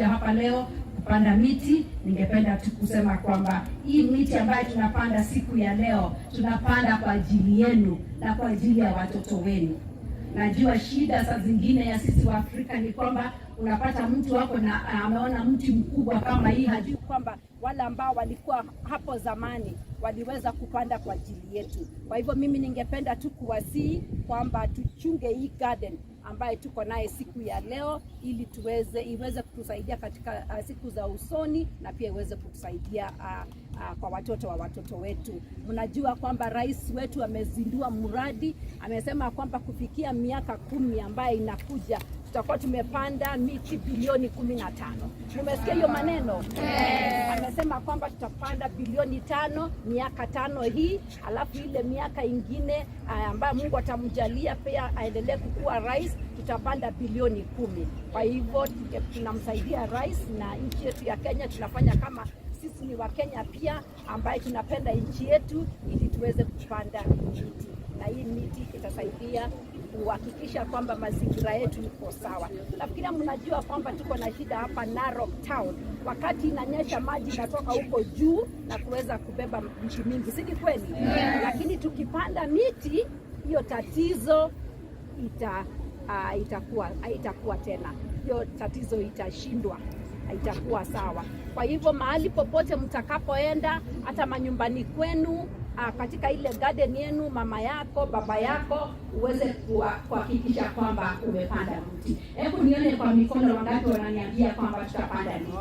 Hapa leo kupanda miti, ningependa tu kusema kwamba hii miti ambayo tunapanda siku ya leo, tunapanda kwa ajili yenu na kwa ajili ya watoto wenu. Najua shida saa zingine ya sisi wa Afrika ni kwamba unapata mtu wako na ameona mti mkubwa kama hii, hajui kwamba wale ambao walikuwa hapo zamani waliweza kupanda kwa ajili yetu. Kwa hivyo mimi ningependa tu kuwasihi kwamba tuchunge hii garden ambayo tuko naye siku ya leo, ili iweze kutusaidia katika siku za usoni, na pia iweze kutusaidia kwa watoto wa watoto wetu. Mnajua kwamba rais wetu amezindua mradi, amesema kwamba kufikia miaka 10 ambayo inakuja tutakuwa tumepanda miti bilioni 15. Umesikia hiyo maneno? Amesema kwamba tutapanda bilioni 5 miaka 5 hii, alafu ile miaka ingine ambayo Mungu atamjalia pia aendelee kukua rais, tutapanda bilioni 10. Kwa hivyo tunamsaidia rais, na nchi yetu ya Kenya tunafanya kama sisi ni wa Kenya pia ambaye tunapenda nchi yetu, ili tuweze kupanda miti, na hii miti itasaidia kuhakikisha kwamba mazingira yetu iko sawa. Nafikiri mnajua kwamba tuko na shida hapa Narok Town. Wakati inanyesha maji inatoka huko juu na kuweza kubeba miti mingi, si kweli? Lakini tukipanda miti, hiyo tatizo haitakuwa tena. Hiyo tatizo itashindwa, haitakuwa sawa. Kwa hivyo mahali popote mtakapoenda, hata manyumbani kwenu, katika ile garden yenu, mama yako, baba yako, uweze kuhakikisha kwamba umepanda mti. Hebu nione kwa mikono wangapi wananiambia kwamba tutapanda miti.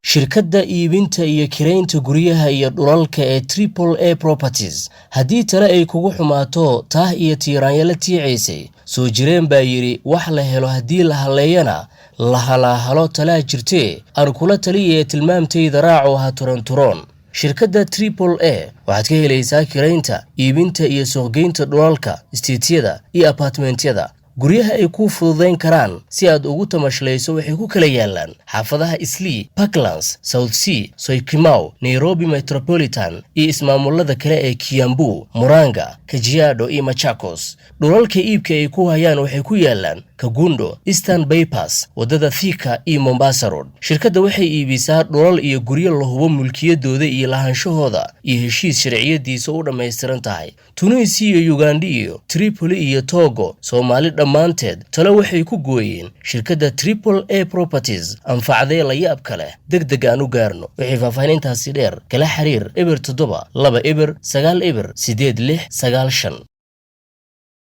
Shirkadda iibinta iyo kireynta guryaha iyo dhulalka ee Triple A Properties haddii tale ay kugu xumaato taah iyo tiiraanyala tiicaysay soo jireen baa yiri wax la helo haddii la haleeyana la halo talaa jirtee aan kula taliye tilmaamtayda raaco ha turanturoon. Shirkadda Triple A waxaad ka helaysaa kireynta, iibinta iyo suuqgeynta dhulalka, isteetiyada iyo apartmentyada. Guryaha ay ku fududeyn karaan si aad ugu tamashlayso waxay ku kala yaalaan xaafadaha Eastleigh, Parklands, South Sea, Syokimau, Nairobi Metropolitan iyo ismaamulada kale ee Kiambu, Murang'a, Kajiado iyo Machakos. Dhulalka iibka ay ku hayaan waxay ku yaalaan Kagundo, Eastern Bypass, wadada Thika iyo Mombasa Road. Shirkadda waxay iibisaa dhulal iyo guryo la hubo mulkiyadooda iyo lahaanshahooda iyo heshiis sharciyadiisa u dhammaystiran tahay. Tunisia iyo Uganda iyo Tripoli iyo Togo, Soomaali dhammaanteed talo waxay ku gooyeen shirkadda Triple A Properties. Anfacday la yaab kale degdeg aan u gaarno. Wixii faahfaahintaasi dheer kala xiriir eber 7 2 eber 9 eber 8 6 9 5.